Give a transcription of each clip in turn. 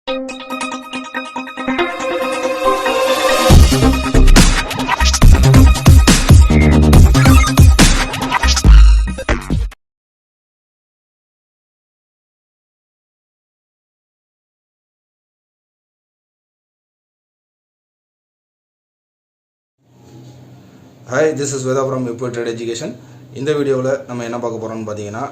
Hi, this is Veda from Wipro Trade Education. இந்த வீடியோவில் நம்ம என்ன பார்க்க போகிறோம்னு பார்த்தீங்கன்னா,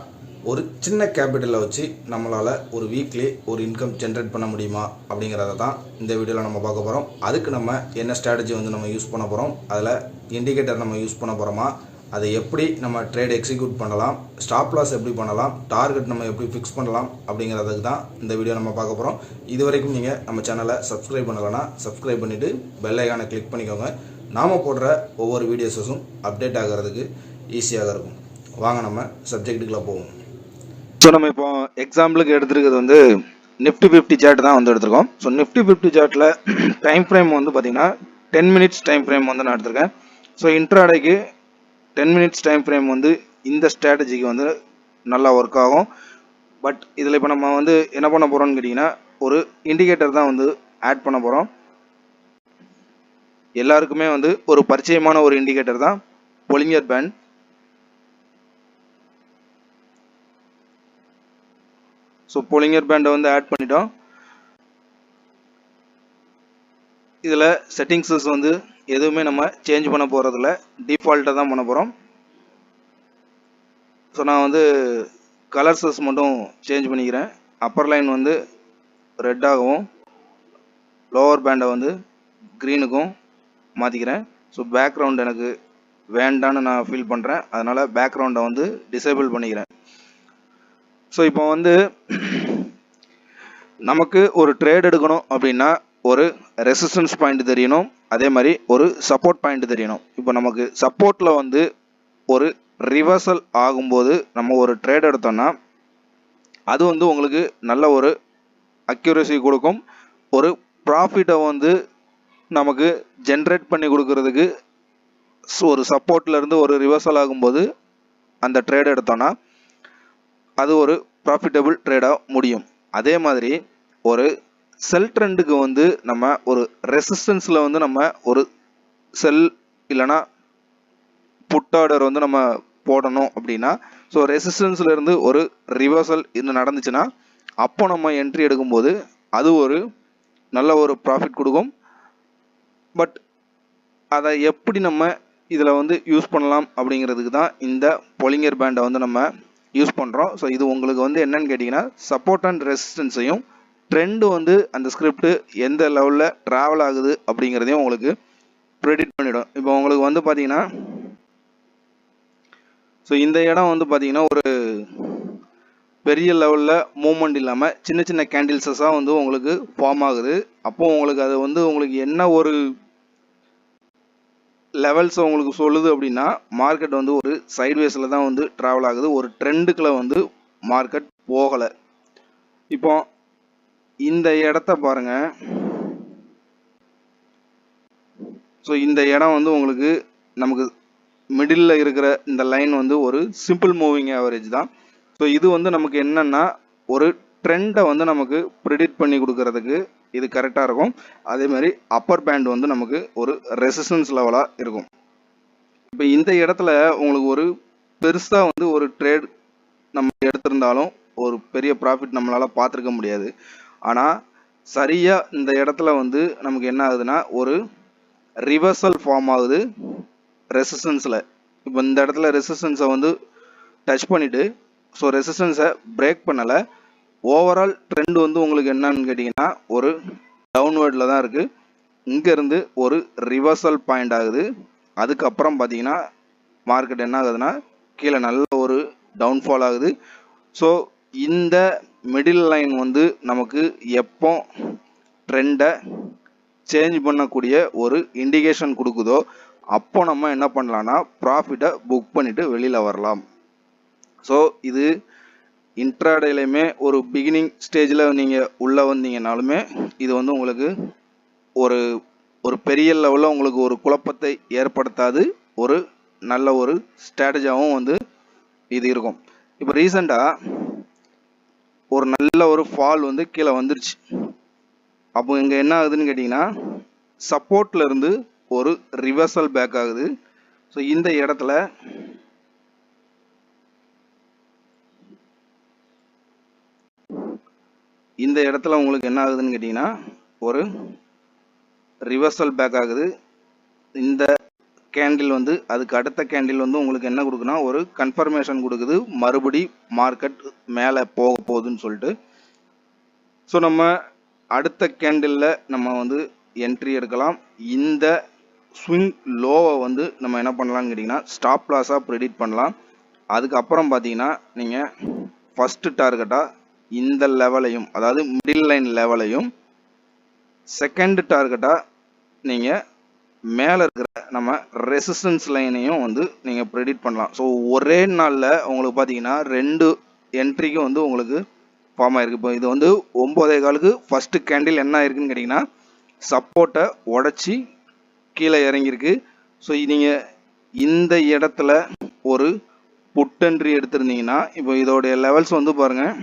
ஒரு சின்ன கேபிட்டலை வச்சு நம்மளால் ஒரு வீக்லி ஒரு இன்கம் ஜென்ரேட் பண்ண முடியுமா அப்படிங்கிறத தான் இந்த வீடியோவில் நம்ம பார்க்க போகிறோம். அதுக்கு நம்ம என்ன ஸ்ட்ராட்டஜி வந்து நம்ம யூஸ் பண்ண போகிறோம், அதில் இண்டிகேட்டர் நம்ம யூஸ் பண்ண போகிறோமா, அதை எப்படி நம்ம ட்ரேட் எக்ஸிக்யூட் பண்ணலாம், ஸ்டாப் லாஸ் எப்படி பண்ணலாம், டார்கெட் நம்ம எப்படி ஃபிக்ஸ் பண்ணலாம் அப்படிங்கிறதுக்கு தான் இந்த வீடியோ நம்ம பார்க்க போகிறோம். இது வரைக்கும் நீங்கள் நம்ம சேனலை சப்ஸ்கிரைப் பண்ணலைன்னா சப்ஸ்கிரைப் பண்ணிவிட்டு பெல் ஐகானை கிளிக் பண்ணிக்கோங்க. நாம் போடுற ஒவ்வொரு வீடியோஸும் அப்டேட் ஆகிறதுக்கு ஈஸியாக இருக்கும். வாங்க நம்ம சப்ஜெக்ட்டுக்குள்ளே போவோம். ஸோ நம்ம இப்போ எக்ஸாம்பிளுக்கு எடுத்துருக்கிறது வந்து நிஃப்டி 50 சார்ட் தான் வந்து எடுத்திருக்கோம். ஸோ நிஃப்டி 50 சார்ட்டில் டைம் ஃப்ரேம் வந்து பார்த்தீங்கன்னா 10 மினிட்ஸ் டைம் ஃப்ரேம் வந்து நான் எடுத்திருக்கேன். ஸோ இன்ட்ராடேக்கு 10 மினிட்ஸ் டைம் ஃப்ரேம் வந்து இந்த ஸ்ட்ராட்டஜிக்கு வந்து நல்லா ஒர்க் ஆகும். பட் இதில் இப்போ நம்ம வந்து என்ன பண்ண போகிறோம்னு கேட்டிங்கன்னா, ஒரு இண்டிகேட்டர் தான் வந்து ஆட் பண்ண போகிறோம். எல்லாருக்குமே வந்து ஒரு பரிச்சயமான ஒரு இண்டிகேட்டர் தான் பொலிங்கர் பேண்ட். ஸோ பொலிங்கர் பேண்டை வந்து ஆட் பண்ணிட்டோம். இதில் செட்டிங்ஸஸ் வந்து எதுவுமே நம்ம சேஞ்ச் பண்ண போகிறதில்ல, டிஃபால்ட்டாக தான் பண்ண போகிறோம். ஸோ நான் வந்து கலர்ஸஸ் மட்டும் சேஞ்ச் பண்ணிக்கிறேன். அப்பர் லைன் வந்து ரெட்டாகவும் லோவர் பேண்டை வந்து க்ரீனுக்கும் மாற்றிக்கிறேன். ஸோ பேக்ரவுண்ட் எனக்கு வேண்டான்னு நான் ஃபீல் பண்ணுறேன், அதனால் பேக்ரவுண்டை வந்து டிசேபிள் பண்ணிக்கிறேன். ஸோ இப்போ வந்து நமக்கு ஒரு ட்ரேட் எடுக்கணும் அப்படின்னா ஒரு ரெசிஸ்டன்ஸ் பாயிண்ட் தெரியணும், அதே மாதிரி ஒரு சப்போர்ட் பாயிண்ட் தெரியணும். இப்போ நமக்கு சப்போர்ட்டில் வந்து ஒரு ரிவர்சல் ஆகும்போது நம்ம ஒரு ட்ரேட் எடுத்தோம்னா அது வந்து உங்களுக்கு நல்ல ஒரு அக்யூரசி கொடுக்கும். ஒரு ப்ராஃபிட்டை வந்து நமக்கு ஜென்ரேட் பண்ணி கொடுக்கறதுக்கு ஒரு சப்போர்ட்லேருந்து ஒரு ரிவர்சல் ஆகும்போது அந்த ட்ரேட் எடுத்தோன்னா அது ஒரு ப்ராஃபிட்டபிள் ட்ரேடாக முடியும். அதே மாதிரி ஒரு செல் ட்ரெண்டுக்கு வந்து நம்ம ஒரு ரெசிஸ்டன்ஸில் வந்து நம்ம ஒரு செல் இல்லைனா புட் ஆர்டர் வந்து நம்ம போடணும் அப்படின்னா, ஸோ ரெசிஸ்டன்ஸ்லேருந்து ஒரு ரிவர்சல் இது நடந்துச்சுன்னா அப்போ நம்ம என்ட்ரி எடுக்கும்போது அது ஒரு நல்ல ஒரு ப்ராஃபிட் கொடுக்கும். பட் அதை எப்படி நம்ம இதில் வந்து யூஸ் பண்ணலாம் அப்படிங்கிறதுக்கு தான் இந்த பொலிங்கர் பேண்டை வந்து நம்ம யூஸ் பண்ணுறோம். ஸோ இது உங்களுக்கு வந்து என்னன்னு கேட்டிங்கன்னா, சப்போர்ட் அண்ட் ரெசிஸ்டன்ஸையும் ட்ரெண்டு வந்து அந்த ஸ்கிரிப்ட் எந்த லெவலில் ட்ராவல் ஆகுது அப்படிங்கிறதையும் உங்களுக்கு ப்ரெடிக்ட் பண்ணிடும். இப்போ உங்களுக்கு வந்து பார்த்தீங்கன்னா, ஸோ இந்த இடம் வந்து பார்த்தீங்கன்னா ஒரு பெரிய லெவலில் மூவ்மெண்ட் இல்லாமல் சின்ன சின்ன கேண்டில்ஸஸாக வந்து உங்களுக்கு ஃபார்ம் ஆகுது. அப்போது உங்களுக்கு அது வந்து உங்களுக்கு என்ன ஒரு லெவல்ஸ் உங்களுக்கு சொல்லுது அப்படின்னா, மார்க்கெட் வந்து ஒரு சைட்வேஸில் தான் வந்து ட்ராவல் ஆகுது, ஒரு ட்ரெண்டுக்குள்ள வந்து மார்க்கெட் போகலை. இப்போ இந்த இடத்த பாருங்க. ஸோ இந்த இடம் வந்து உங்களுக்கு நமக்கு மிடில் இருக்கிற இந்த லைன் வந்து ஒரு சிம்பிள் மூவிங் ஆவரேஜ் தான். ஸோ இது வந்து நமக்கு என்னன்னா ஒரு ட்ரெண்டை வந்து நமக்கு ப்ரிடிக்ட் பண்ணி கொடுக்கறதுக்கு இது கரெக்டாக இருக்கும். அதே மாதிரி அப்பர் பேண்ட் வந்து நமக்கு ஒரு ரெசிஸ்டன்ஸ் லெவலாக இருக்கும். இப்போ இந்த இடத்துல உங்களுக்கு ஒரு பெருசாக வந்து ஒரு ட்ரேட் நம்ம எடுத்திருந்தாலும் ஒரு பெரிய ப்ராஃபிட் நம்மளால் பார்த்துருக்க முடியாது. ஆனால் சரியாக இந்த இடத்துல வந்து நமக்கு என்ன ஆகுதுன்னா ஒரு ரிவர்சல் ஃபார்ம் ஆகுது ரெசிஸ்டன்ஸில். இப்போ இந்த இடத்துல ரெசிஸ்டன்ஸை வந்து டச் பண்ணிவிட்டு ஸோ ரெசிஸ்டன்ஸை பிரேக் பண்ணலை. ஓவரால் ட்ரெண்ட் வந்து உங்களுக்கு என்னன்னு கேட்டிங்கன்னா ஒரு டவுன்வேர்டில் தான் இருக்குது. இங்கேருந்து ஒரு ரிவர்சல் பாயிண்ட் ஆகுது. அதுக்கப்புறம் பார்த்தீங்கன்னா மார்க்கெட் என்ன ஆகுதுன்னா கீழே நல்ல ஒரு டவுன்ஃபால் ஆகுது. ஸோ இந்த மிடில் லைன் வந்து நமக்கு எப்போ ட்ரெண்டை சேஞ்ச் பண்ணக்கூடிய ஒரு இண்டிகேஷன் கொடுக்குதோ அப்போ நம்ம என்ன பண்ணலான்னா ப்ராஃபிட்டை புக் பண்ணிவிட்டு வெளியில் வரலாம். ஸோ இது இன்ட்ராடேலையுமே ஒரு பிகினிங் ஸ்டேஜில் நீங்கள் உள்ளே வந்தீங்கனாலுமே இது வந்து உங்களுக்கு ஒரு ஒரு பெரிய லெவலில் உங்களுக்கு ஒரு குழப்பத்தை ஏற்படுத்தாது, ஒரு நல்ல ஒரு ஸ்ட்ராட்டஜியாகவும் வந்து இது இருக்கும். இப்போ ரீசெண்டாக ஒரு நல்ல ஒரு ஃபால் வந்து கீழே வந்துருச்சு. அப்போ இங்கே என்ன ஆகுதுன்னு கேட்டிங்கன்னா சப்போர்ட்ல இருந்து ஒரு ரிவர்சல் பேக் ஆகுது. ஸோ இந்த இடத்துல உங்களுக்கு என்ன ஆகுதுன்னு கேட்டிங்கன்னா ஒரு ரிவர்சல் பேக் ஆகுது. இந்த கேண்டில் வந்து அதுக்கு அடுத்த கேண்டில் வந்து உங்களுக்கு என்ன கொடுக்குன்னா ஒரு கன்ஃபர்மேஷன் கொடுக்குது, மறுபடி மார்க்கெட் மேலே போக போகுதுன்னு சொல்லிட்டு. ஸோ நம்ம அடுத்த கேண்டிலில் நம்ம வந்து என்ட்ரி எடுக்கலாம். இந்த ஸ்விங் லோவை வந்து நம்ம என்ன பண்ணலாம்னு கேட்டிங்கன்னா ஸ்டாப் லாஸாக ப்ரெடிக்ட் பண்ணலாம். அதுக்கப்புறம் பார்த்தீங்கன்னா நீங்கள் ஃபஸ்ட்டு டார்கெட்டாக இந்த லெவலையும், அதாவது மிடில் லைன் லெவலையும், செகண்ட் டார்கெட்டாக நீங்கள் மேலே இருக்கிற நம்ம ரெசிஸ்டன்ஸ் லைனையும் வந்து நீங்கள் ப்ரெடிக்ட் பண்ணலாம். ஸோ ஒரே நாளில் உங்களுக்கு பார்த்தீங்கன்னா 2 என்ட்ரிக்கும் வந்து உங்களுக்கு ஃபார்ம் ஆயிருக்கு. இப்போ இது வந்து 9:15க்கு ஃபஸ்ட்டு கேண்டில் என்ன ஆயிருக்குன்னு கேட்டிங்கன்னா சப்போர்ட்டை உடச்சி கீழே இறங்கியிருக்கு. ஸோ நீங்கள் இந்த இடத்துல ஒரு புட் என்ட்ரி எடுத்திருந்தீங்கன்னா இப்போ இதோடைய லெவல்ஸ் வந்து பாருங்கள்.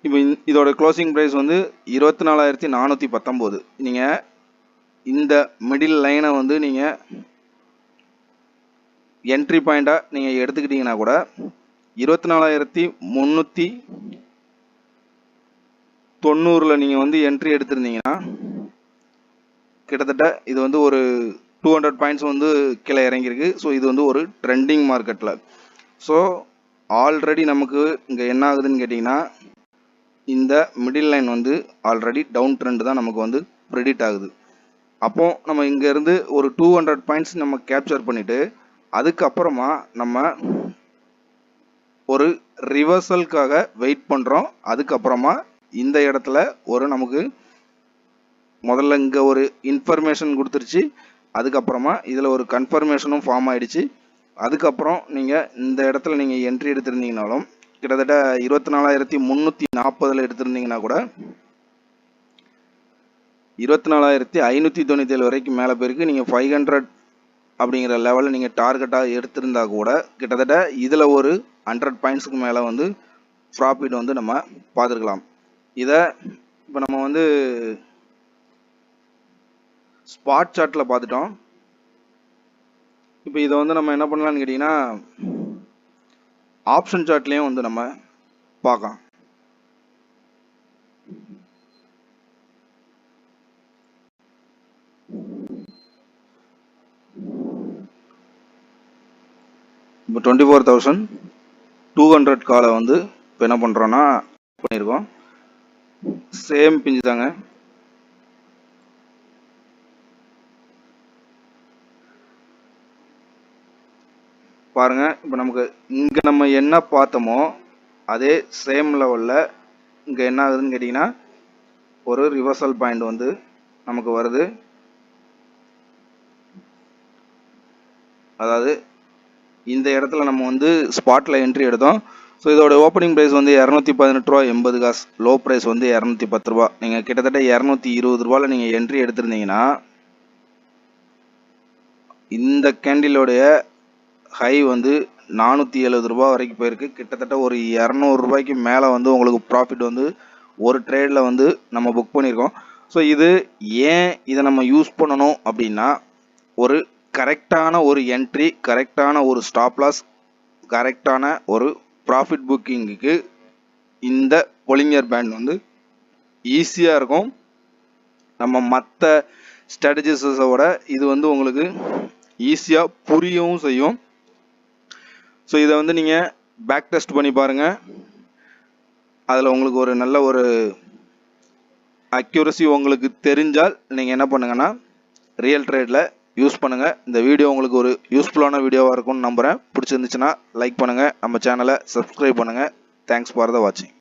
இப்போ இதோட க்ளோசிங் ப்ரைஸ் வந்து 24,419. நீங்கள் இந்த மிடில் லைனை வந்து நீங்கள் என்ட்ரி பாயிண்டாக நீங்கள் எடுத்துக்கிட்டிங்கன்னா கூட 24,390 நீங்கள் வந்து என்ட்ரி எடுத்திருந்தீங்கன்னா கிட்டத்தட்ட இது வந்து ஒரு 200 பாயிண்ட்ஸ் வந்து கீழே இறங்கியிருக்கு. ஸோ இது வந்து ஒரு ட்ரெண்டிங் மார்க்கெட்டில். ஸோ ஆல்ரெடி நமக்கு இங்கே என்ன ஆகுதுன்னு கேட்டிங்கன்னா இந்த மிடில் லைன் வந்து ஆல்ரெடி டவுன் ட்ரெண்ட் தான் நமக்கு வந்து ப்ரெடிக்ட் ஆகுது. அப்போது நம்ம இங்கேருந்து ஒரு 200 பாயிண்ட்ஸ் நம்ம கேப்சர் பண்ணிவிட்டு அதுக்கப்புறமா நம்ம ஒரு ரிவர்சலுக்காக வெயிட் பண்ணுறோம். அதுக்கப்புறமா இந்த இடத்துல ஒரு நமக்கு முதல்ல இங்கே ஒரு இன்ஃபர்மேஷன் கொடுத்துருச்சு, அதுக்கப்புறமா இதில் ஒரு கன்ஃபர்மேஷனும் ஃபார்ம் ஆகிடுச்சு. அதுக்கப்புறம் நீங்கள் இந்த இடத்துல நீங்கள் என்ட்ரி எடுத்திருந்தீங்கனாலும் கிட்டத்தட்ட 24,340 எடுத்திருந்தீங்கன்னா கூட 24,597 வரைக்கும் மேலே போயிருக்கு. நீங்கள் 500 அப்படிங்கிற லெவலில் நீங்கள் டார்கெட்டாக எடுத்திருந்தா கூட கிட்டத்தட்ட இதில் ஒரு 100 பாயிண்ட்ஸுக்கு மேலே வந்து ப்ராஃபிட் வந்து நம்ம பார்த்துருக்கலாம். இதை இப்போ நம்ம வந்து ஸ்பாட் சார்ட்டில் பார்த்துட்டோம். இப்போ இதை வந்து நம்ம என்ன பண்ணலாம்னு கேட்டிங்கன்னா ஆப்ஷன் சார்ட்லேயும் வந்து நம்ம பார்க்கலாம். இப்போ 24,200 காலை வந்து இப்போ என்ன பண்ணுறோன்னா பண்ணியிருக்கோம். சேம் பிஞ்சு தாங்க. பாருங்க, இப்போ நமக்கு இங்கே நம்ம என்ன பார்த்தோமோ அதே சேம் லெவலில் இங்கே என்ன ஆகுதுன்னு கேட்டிங்கன்னா ஒரு ரிவர்சல் பாயிண்ட் வந்து நமக்கு வருது. அதாவது இந்த இடத்துல நம்ம வந்து ஸ்பாட்டில் என்ட்ரி எடுத்தோம். ஸோ இதோட ஓப்பனிங் ப்ரைஸ் வந்து 218 ரூபா 80 காசு, லோ ப்ரைஸ் வந்து 210 ரூபா. நீங்கள் கிட்டத்தட்ட 220 ரூபாயில் நீங்கள் என்ட்ரி எடுத்திருந்தீங்கன்னா இந்த கேண்டிலோடைய ஹை வந்து 470 ரூபா வரைக்கும் போயிருக்கு. கிட்டத்தட்ட ஒரு 200 ரூபாய்க்கு மேலே வந்து உங்களுக்கு ப்ராஃபிட் வந்து ஒரு ட்ரேடில் வந்து நம்ம புக் பண்ணியிருக்கோம். ஸோ இது ஏன் இதை நம்ம யூஸ் பண்ணணும் அப்படின்னா ஒரு கரெக்டான ஒரு என்ட்ரி, கரெக்டான ஒரு ஸ்டாப் லாஸ், கரெக்டான ஒரு ப்ராஃபிட் புக்கிங்குக்கு இந்த பொலிங்கர் பேண்ட் வந்து ஈஸியாக இருக்கும். நம்ம மற்ற ஸ்ட்ராட்டஜிஸோட இது வந்து உங்களுக்கு ஈஸியாக புரியவும் செய்யும். ஸோ இதை வந்து நீங்கள் பேக் டெஸ்ட் பண்ணி பாருங்கள். அதில் உங்களுக்கு ஒரு நல்ல ஒரு அக்யூரசி உங்களுக்கு தெரிஞ்சால் நீங்கள் என்ன பண்ணுங்கன்னா ரியல் ட்ரேடில் யூஸ் பண்ணுங்கள். இந்த வீடியோ உங்களுக்கு ஒரு யூஸ்ஃபுல்லான வீடியோவாக இருக்கும்னு நம்புகிறேன். பிடிச்சிருந்துச்சுன்னா லைக் பண்ணுங்கள், நம்ம சேனலை சப்ஸ்கிரைப் பண்ணுங்கள். தேங்க்ஸ் ஃபார் த வாட்சிங்.